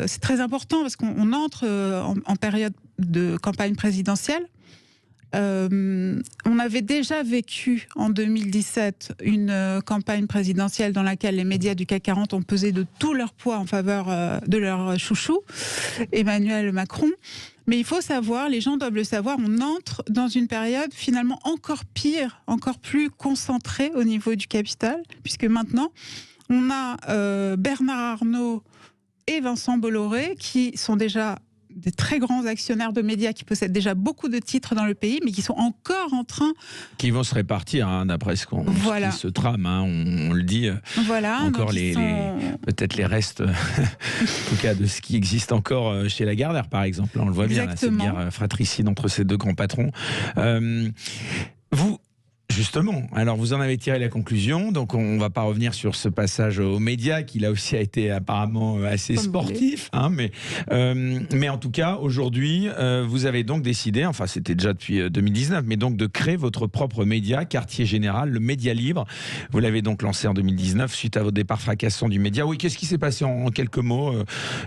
C'est très important parce qu'on entre en période de campagne présidentielle. On avait déjà vécu en 2017 une campagne présidentielle dans laquelle les médias du CAC 40 ont pesé de tout leur poids en faveur de leur chouchou, Emmanuel Macron. Mais il faut savoir, les gens doivent le savoir, on entre dans une période finalement encore pire, encore plus concentrée au niveau du capital, puisque maintenant, on a Bernard Arnault et Vincent Bolloré qui sont déjà des très grands actionnaires de médias qui possèdent déjà beaucoup de titres dans le pays, mais qui sont encore en train... Qui vont se répartir, hein, d'après ce qui se trame, hein, on le dit. Voilà. Encore peut-être les restes, en tout cas, de ce qui existe encore chez Lagardère, par exemple. On le voit bien, là, cette guerre fratricide entre ces deux grands patrons. Justement, alors vous en avez tiré la conclusion, donc on ne va pas revenir sur ce passage aux médias qui là aussi a été apparemment assez sportif, hein, mais en tout cas aujourd'hui vous avez donc décidé, enfin c'était déjà depuis 2019, mais donc de créer votre propre média, Quartier Général, le média libre. Vous l'avez donc lancé en 2019 suite à vos départs fracassants du média. Oui, qu'est-ce qui s'est passé en quelques mots?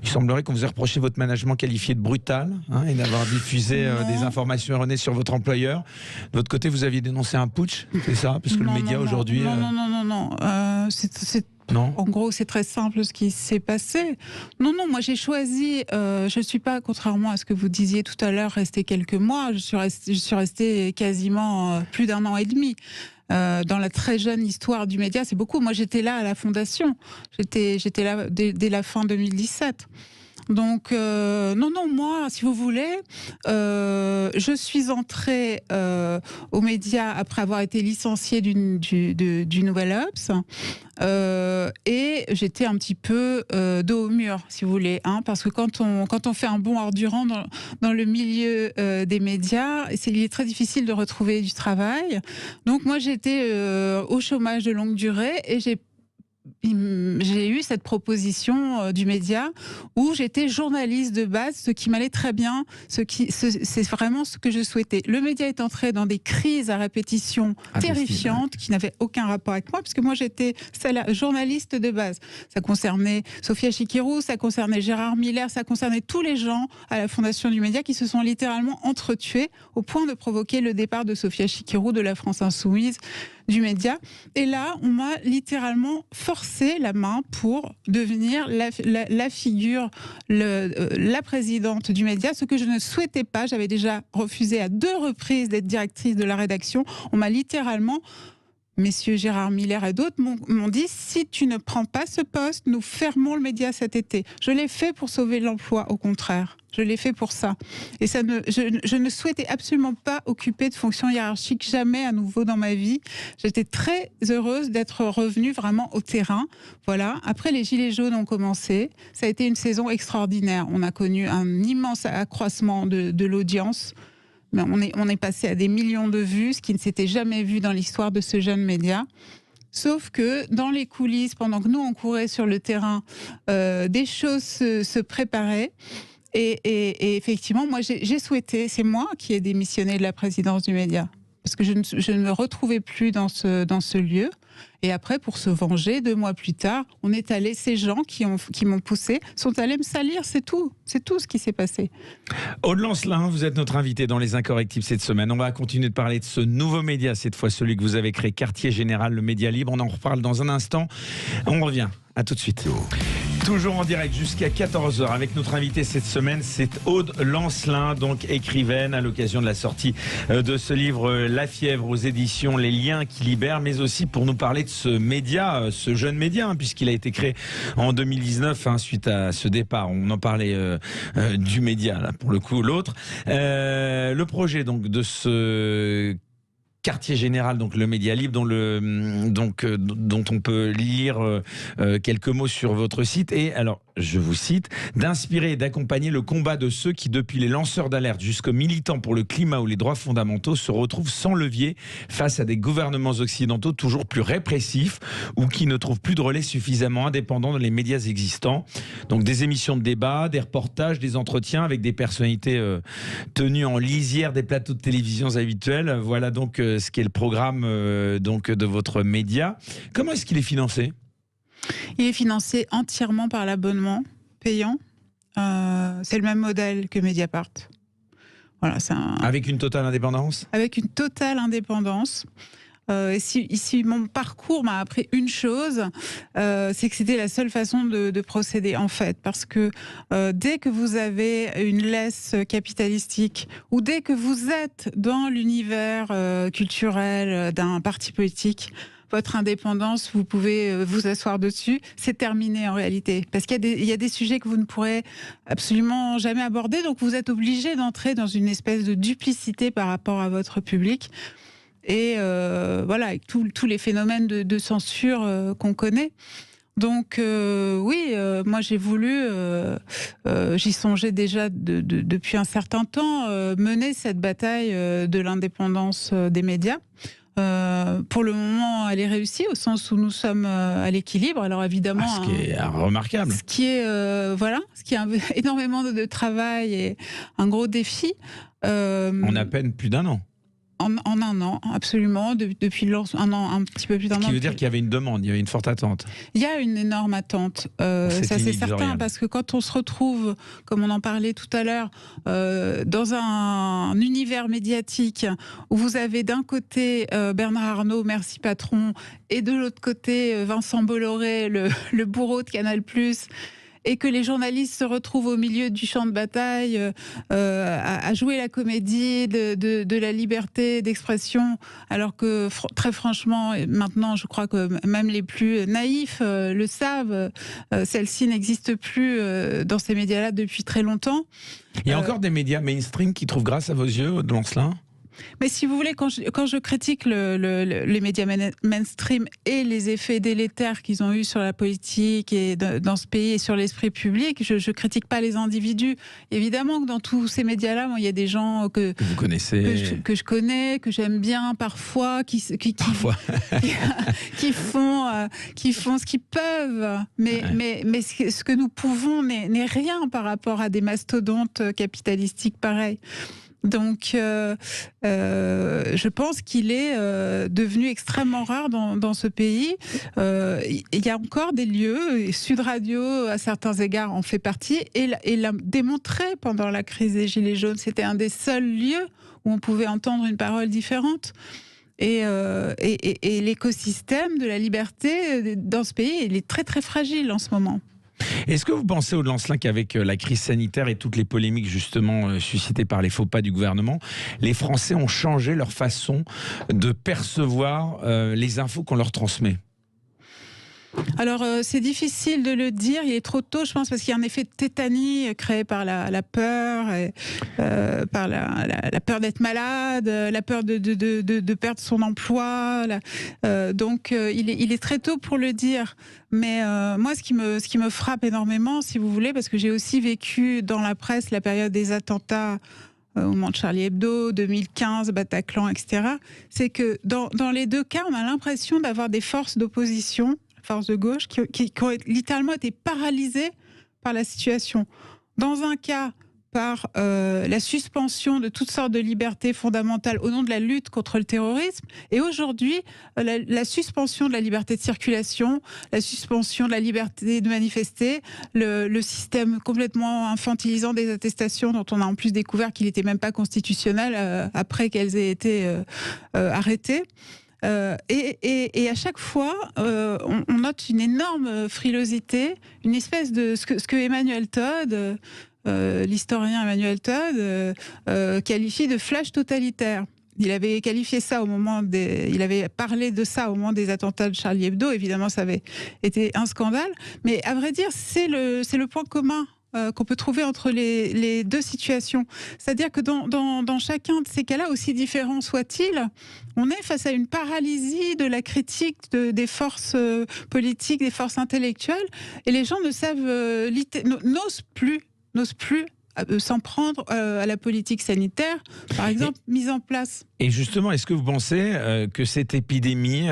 Il semblerait qu'on vous ait reproché votre management qualifié de brutal, hein, et d'avoir diffusé des informations erronées sur votre employeur. De votre côté, vous aviez dénoncé un putsch. C'est ça, parce que le média aujourd'hui... Non. En gros, c'est très simple ce qui s'est passé. Non, moi j'ai choisi... je ne suis pas, contrairement à ce que vous disiez tout à l'heure, restée quelques mois. Je suis restée quasiment plus d'1 an et demi. Dans la très jeune histoire du média, c'est beaucoup. Moi, j'étais là à la fondation. J'étais là dès la fin 2017. Donc, non, moi, si vous voulez, je suis entrée aux médias après avoir été licenciée du Nouvel Obs. Et j'étais un petit peu dos au mur, si vous voulez, parce que quand on fait un bond hors du rang dans le milieu des médias, il est très difficile de retrouver du travail. Donc moi, j'étais au chômage de longue durée et j'ai eu cette proposition du média où j'étais journaliste de base, ce qui m'allait très bien, c'est vraiment ce que je souhaitais. Le média est entré dans des crises à répétition terrifiantes qui n'avaient aucun rapport avec moi, parce que moi j'étais journaliste de base. Ça concernait Sophia Chikirou, ça concernait Gérard Miller, ça concernait tous les gens à la Fondation du Média qui se sont littéralement entretués au point de provoquer le départ de Sophia Chikirou de la France Insoumise, du média. Et là, on m'a littéralement forcé la main pour devenir la figure, la présidente du média, ce que je ne souhaitais pas. J'avais déjà refusé à 2 reprises d'être directrice de la rédaction. On m'a littéralement... Messieurs Gérard Miller et d'autres m'ont dit, si tu ne prends pas ce poste, nous fermons le média cet été. Je l'ai fait pour sauver l'emploi, au contraire. Je l'ai fait pour ça. Et je ne souhaitais absolument pas occuper de fonction hiérarchique, jamais à nouveau dans ma vie. J'étais très heureuse d'être revenue vraiment au terrain. Voilà. Après, les Gilets jaunes ont commencé. Ça a été une saison extraordinaire. On a connu un immense accroissement de l'audience. On est passé à des millions de vues, ce qui ne s'était jamais vu dans l'histoire de ce jeune média. Sauf que dans les coulisses, pendant que nous on courait sur le terrain, des choses se préparaient. Et effectivement, moi j'ai souhaité, c'est moi qui ai démissionné de la présidence du média, parce que je ne me retrouvais plus dans ce lieu. Et après, pour se venger, 2 mois plus tard, on est allé, ces gens qui m'ont poussé, sont allés me salir, c'est tout ce qui s'est passé. Aude Lancelin, vous êtes notre invité dans Les Incorrectibles cette semaine. On va continuer de parler de ce nouveau média, cette fois celui que vous avez créé, Quartier Général, le média libre. On en reparle dans un instant. On revient, à tout de suite. Toujours en direct jusqu'à 14h avec notre invité cette semaine, c'est Aude Lancelin, donc écrivaine à l'occasion de la sortie de ce livre La Fièvre aux éditions Les Liens qui libèrent, mais aussi pour nous parler de ce média, ce jeune média, puisqu'il a été créé en 2019 suite à ce départ. On en parlait du média, là pour le coup, l'autre. Le projet donc de ce Quartier Général, donc le média libre, dont on peut lire quelques mots sur votre site. Et alors, je vous cite, d'inspirer et d'accompagner le combat de ceux qui, depuis les lanceurs d'alerte jusqu'aux militants pour le climat ou les droits fondamentaux, se retrouvent sans levier face à des gouvernements occidentaux toujours plus répressifs ou qui ne trouvent plus de relais suffisamment indépendants dans les médias existants. Donc des émissions de débat, des reportages, des entretiens avec des personnalités tenues en lisière des plateaux de télévision habituels. Voilà donc ce qu'est le programme de votre média. Comment est-ce qu'il est financé ? Il est financé entièrement par l'abonnement payant. C'est le même modèle que Mediapart. Voilà, avec une totale indépendance ? Avec une totale indépendance. Ici, mon parcours m'a appris une chose, c'est que c'était la seule façon de procéder en fait, parce que dès que vous avez une laisse capitalistique ou dès que vous êtes dans l'univers culturel d'un parti politique, votre indépendance, vous pouvez vous asseoir dessus, c'est terminé en réalité. Parce qu'il y a des sujets que vous ne pourrez absolument jamais aborder, donc vous êtes obligé d'entrer dans une espèce de duplicité par rapport à votre public. Et voilà, avec tous les phénomènes de censure qu'on connaît. Donc oui, moi j'ai voulu, j'y songeais déjà depuis un certain temps, mener cette bataille de l'indépendance des médias. Pour le moment, elle est réussie au sens où nous sommes à l'équilibre. Alors évidemment, ce qui est remarquable. Ce qui est énormément de travail et un gros défi. On a à peine plus d'1 an. En un an, absolument, depuis un an, un petit peu plus d'un an. Ce qui veut dire qu'il y avait une demande, il y avait une forte attente. Il y a une énorme attente, ça c'est certain, parce que quand on se retrouve, comme on en parlait tout à l'heure, dans un univers médiatique où vous avez d'un côté Bernard Arnault, merci patron, et de l'autre côté Vincent Bolloré, le bourreau de Canal+, et que les journalistes se retrouvent au milieu du champ de bataille à jouer la comédie de la liberté d'expression, alors que très franchement, maintenant je crois que même les plus naïfs le savent, celle-ci n'existe plus dans ces médias-là depuis très longtemps. Il y a encore des médias mainstream qui trouvent grâce à vos yeux, de Lancelin ? Mais si vous voulez, quand je critique les médias mainstream et les effets délétères qu'ils ont eu sur la politique et dans ce pays et sur l'esprit public, je critique pas les individus. Évidemment que dans tous ces médias-là, il y a des gens que vous connaissez, que je connais, que j'aime bien parfois, qui font ce qu'ils peuvent. Mais ce que nous pouvons n'est rien par rapport à des mastodontes capitalistiques pareils. Donc, je pense qu'il est devenu extrêmement rare dans ce pays. Il y a encore des lieux, et Sud Radio, à certains égards, en fait partie, et l'a démontré pendant la crise des Gilets jaunes. C'était un des seuls lieux où on pouvait entendre une parole différente. Et l'écosystème de la liberté dans ce pays, il est très très fragile en ce moment. Est-ce que vous pensez, Aude Lancelin, qu'avec la crise sanitaire et toutes les polémiques justement suscitées par les faux pas du gouvernement, les Français ont changé leur façon de percevoir les infos qu'on leur transmet ? Alors, c'est difficile de le dire, il est trop tôt, je pense, parce qu'il y a un effet de tétanie créé par la peur, par la peur d'être malade, la peur de perdre son emploi. Donc, il est très tôt pour le dire. Mais moi, ce qui me frappe énormément, si vous voulez, parce que j'ai aussi vécu dans la presse la période des attentats, au moment de Charlie Hebdo, 2015, Bataclan, etc., c'est que dans les deux cas, on a l'impression d'avoir des forces d'opposition, forces de gauche, qui ont littéralement été paralysées par la situation. Dans un cas, par la suspension de toutes sortes de libertés fondamentales au nom de la lutte contre le terrorisme. Et aujourd'hui, la suspension de la liberté de circulation, la suspension de la liberté de manifester, le système complètement infantilisant des attestations dont on a en plus découvert qu'il n'était même pas constitutionnel après qu'elles aient été arrêtées. Et à chaque fois, on note une énorme frilosité, une espèce de ce que Emmanuel Todd, l'historien Emmanuel Todd, qualifie de flash totalitaire. Il avait qualifié ça il avait parlé de ça au moment des attentats de Charlie Hebdo. Évidemment, ça avait été un scandale. Mais à vrai dire, c'est le point commun qu'on peut trouver entre les deux situations. C'est-à-dire que dans chacun de ces cas-là, aussi différents soient-ils, on est face à une paralysie de la critique des forces politiques, des forces intellectuelles, et les gens n'osent plus s'en prendre à la politique sanitaire, par exemple, mise en place. Et justement, est-ce que vous pensez que cette épidémie,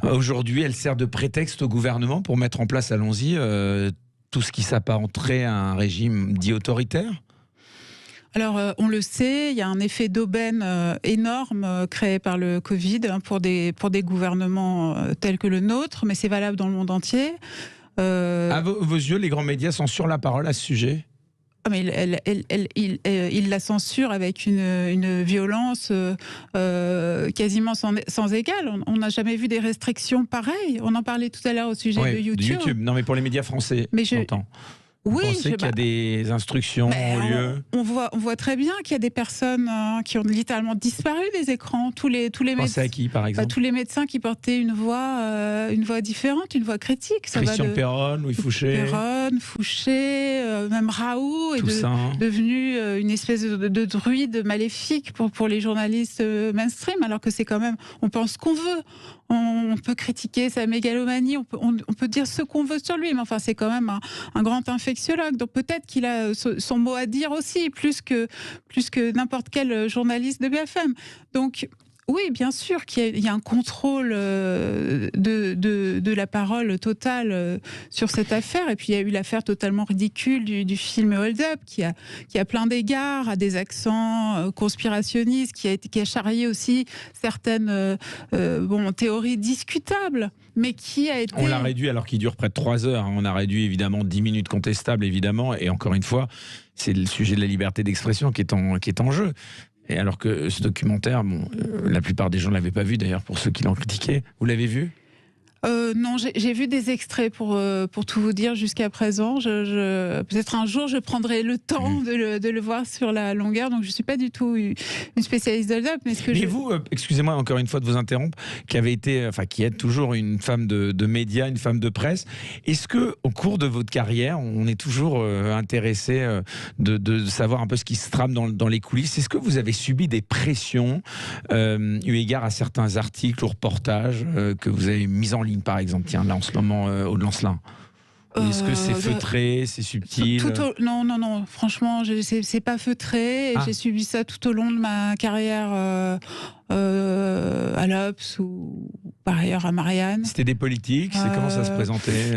aujourd'hui, elle sert de prétexte au gouvernement pour mettre en place, allons-y, tout ce qui s'apparenterait à un régime dit autoritaire ? Alors, on le sait, il y a un effet d'aubaine énorme créé par le Covid pour des gouvernements tels que le nôtre, mais c'est valable dans le monde entier. À vos yeux, les grands médias censurent la parole à ce sujet ? Mais il la censure avec une violence quasiment sans égale. On n'a jamais vu des restrictions pareilles. On en parlait tout à l'heure au sujet de YouTube. Non, mais pour les médias français, j'entends. Vous pensez qu'il y a des instructions au lieu ? On voit très bien qu'il y a des personnes qui ont littéralement disparu des écrans. Tous les médecins. À qui, par exemple ? Tous les médecins qui portaient une voix différente, une voix critique. Christian Perron, Louis Fouché. Même Raoult est devenu une espèce de druide maléfique pour les journalistes mainstream, alors que c'est quand même, on pense qu'on veut. On peut critiquer sa mégalomanie, on peut dire ce qu'on veut sur lui, mais enfin c'est quand même un grand infectiologue, donc peut-être qu'il a son mot à dire aussi, plus que n'importe quel journaliste de BFM. Donc oui, bien sûr qu'il y a un contrôle de la parole totale sur cette affaire. Et puis il y a eu l'affaire totalement ridicule du film Hold Up, qui a plein d'égards, à des accents conspirationnistes, qui a charrié aussi certaines théories discutables, mais qui a été... On l'a réduit alors qu'il dure près de 3 heures. On a réduit évidemment 10 minutes contestables, évidemment. Et encore une fois, c'est le sujet de la liberté d'expression qui est en jeu. Et alors que ce documentaire, la plupart des gens ne l'avaient pas vu d'ailleurs, pour ceux qui l'ont critiqué. Vous l'avez vu ? Non, j'ai vu des extraits pour tout vous dire jusqu'à présent. Peut-être un jour je prendrai le temps de le voir sur la longueur. Donc je suis pas du tout une spécialiste de hold-up. Mais vous, excusez-moi encore une fois de vous interrompre, qui êtes toujours une femme de médias, une femme de presse. Est-ce que au cours de votre carrière, on est toujours intéressé de savoir un peu ce qui se trame dans les coulisses? Est-ce que vous avez subi des pressions eu égard à certains articles ou reportages que vous avez mis en ligne, par exemple, tiens, là en ce moment, Aude Lancelin? Est-ce que c'est feutré, c'est subtil? Non, franchement, c'est pas feutré. J'ai subi ça tout au long de ma carrière à l'Obs ou par ailleurs à Marianne. C'était des politiques, c'est comment ça se présentait?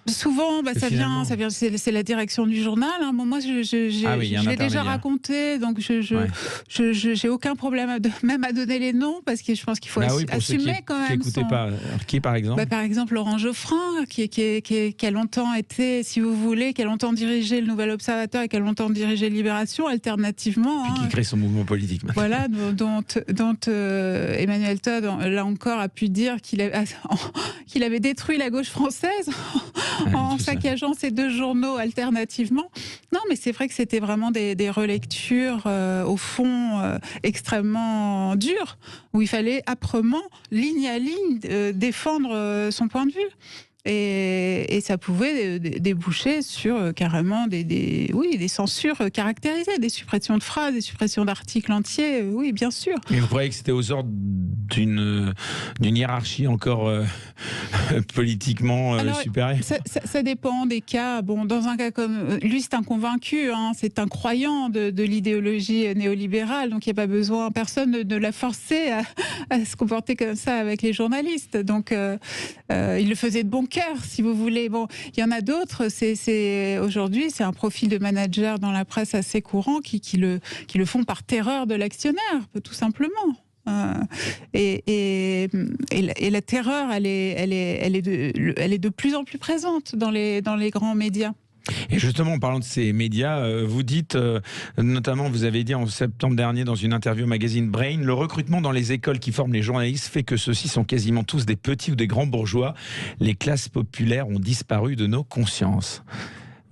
Souvent, ça vient, c'est la direction du journal. Hein. Bon, moi, je l'ai déjà raconté, donc j'ai aucun problème même à donner les noms, parce que je pense qu'il faut assumer quand même. Qui n'écoutaient pas. Qui, par exemple? Par exemple, Laurent Geoffrin, qui a longtemps été, si vous voulez, qui a longtemps dirigé le Nouvel Observateur et qui a longtemps dirigé Libération, alternativement. Puis qui crée son mouvement politique maintenant. Voilà, dont Emmanuel Todd, là encore, a pu dire qu'il avait détruit la gauche française en saccageant ces deux journaux alternativement. Non, mais c'est vrai que c'était vraiment des relectures, au fond, extrêmement dures, où il fallait âprement, ligne à ligne, défendre son point de vue. Et ça pouvait déboucher sur carrément des censures caractérisées, des suppressions de phrases, des suppressions d'articles entiers, oui, bien sûr. Mais vous croyez que c'était aux ordres d'une hiérarchie encore politiquement supérieure? Ça dépend des cas. Bon, dans un cas comme lui, c'est un convaincu, hein, c'est un croyant de l'idéologie néolibérale, donc il n'y a pas besoin, personne ne l'a forcé à se comporter comme ça avec les journalistes. Donc il le faisait de bon cœur, si vous voulez. Bon, il y en a d'autres. Aujourd'hui, c'est un profil de manager dans la presse assez courant qui le font par terreur de l'actionnaire, tout simplement. Et la terreur, elle est de plus en plus présente dans les grands médias. Et justement, en parlant de ces médias, vous dites, notamment, vous avez dit en septembre dernier dans une interview au magazine Brain, le recrutement dans les écoles qui forment les journalistes fait que ceux-ci sont quasiment tous des petits ou des grands bourgeois. Les classes populaires ont disparu de nos consciences.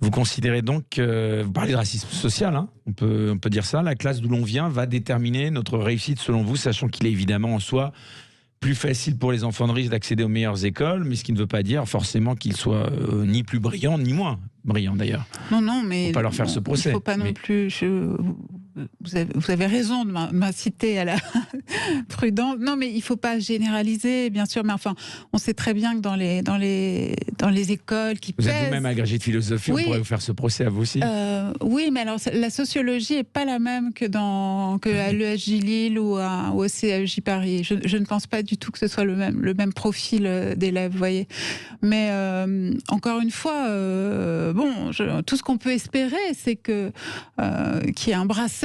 Vous considérez donc, vous parlez de racisme social, hein, on peut dire ça, la classe d'où l'on vient va déterminer notre réussite selon vous, sachant qu'il est évidemment en soi plus facile pour les enfants de riches d'accéder aux meilleures écoles, mais ce qui ne veut pas dire forcément qu'ils soient ni plus brillants, ni moins brillants d'ailleurs. Non, mais... Il ne faut pas leur faire ce procès. Il ne faut pas non plus... Vous avez raison de m'inciter à la prudence. Non, mais il ne faut pas généraliser, bien sûr. Mais enfin, on sait très bien que dans les écoles qui pèsent... Vous êtes vous-même agrégé de philosophie, oui. On pourrait vous faire ce procès à vous aussi. Oui, mais alors la sociologie n'est pas la même que à l'ESJ Lille ou au CEJ Paris. Je ne pense pas du tout que ce soit le même profil d'élèves, vous voyez. Mais encore une fois, tout ce qu'on peut espérer, c'est qu'il y ait un brassage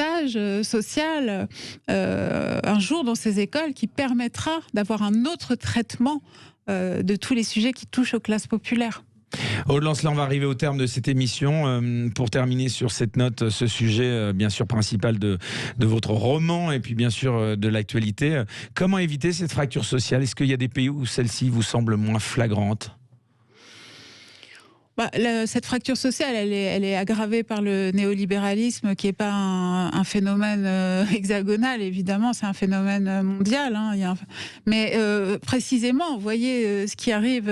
social un jour dans ces écoles qui permettra d'avoir un autre traitement de tous les sujets qui touchent aux classes populaires. Aude Lancelin, on va arriver au terme de cette émission. Pour terminer sur cette note, ce sujet bien sûr principal de votre roman et puis bien sûr de l'actualité, comment éviter cette fracture sociale? Est-ce qu'il y a des pays où celle-ci vous semble moins flagrante? Cette fracture sociale, elle est aggravée par le néolibéralisme, qui n'est pas un phénomène hexagonal, évidemment, c'est un phénomène mondial. Hein, mais précisément, vous voyez ce qui arrive,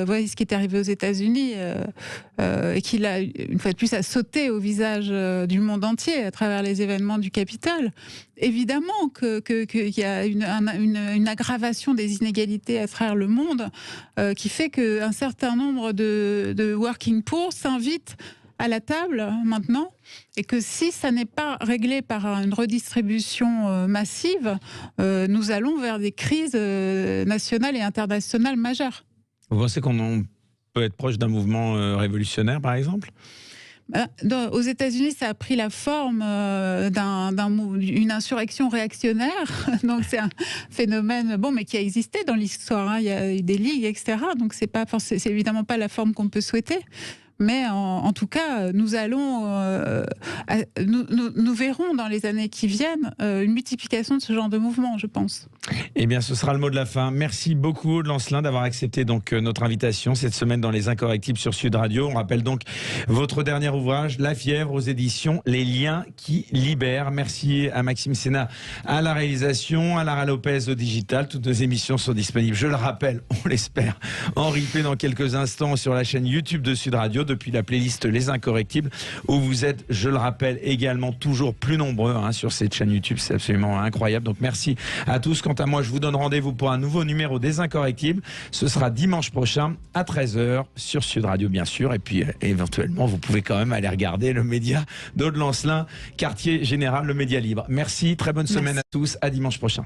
voyez ce qui est arrivé aux États-Unis, et qui, là, une fois de plus, a sauté au visage du monde entier à travers les événements du Capitole. Évidemment qu'il y a une aggravation des inégalités à travers le monde qui fait qu'un certain nombre de working poor s'invitent à la table maintenant, et que si ça n'est pas réglé par une redistribution massive, nous allons vers des crises nationales et internationales majeures. Vous pensez qu'on peut être proche d'un mouvement révolutionnaire, par exemple ? Aux États-Unis, ça a pris la forme d'une insurrection réactionnaire. Donc c'est un phénomène, mais qui a existé dans l'histoire. Hein. Il y a eu des ligues, etc. Donc c'est évidemment pas la forme qu'on peut souhaiter. Mais en tout cas, nous verrons dans les années qui viennent une multiplication de ce genre de mouvement, je pense. Eh bien, ce sera le mot de la fin. Merci beaucoup, Aude Lancelin, d'avoir accepté donc notre invitation cette semaine dans Les Incorrectibles sur Sud Radio. On rappelle donc votre dernier ouvrage, La Fièvre, aux éditions Les Liens qui libèrent. Merci à Maxime Sénat à la réalisation, à Lara Lopez au digital. Toutes nos émissions sont disponibles, je le rappelle, on l'espère, en replay dans quelques instants sur la chaîne YouTube de Sud Radio, depuis la playlist Les Incorrectibles, où vous êtes, je le rappelle, également toujours plus nombreux sur cette chaîne YouTube. C'est absolument incroyable. Donc merci à tous. Quant à moi, je vous donne rendez-vous pour un nouveau numéro des Incorrectibles. Ce sera dimanche prochain à 13h sur Sud Radio, bien sûr. Et puis, éventuellement, vous pouvez quand même aller regarder le média d'Aude Lancelin, quartier général, le média libre. Merci, très bonne semaine à tous. À dimanche prochain.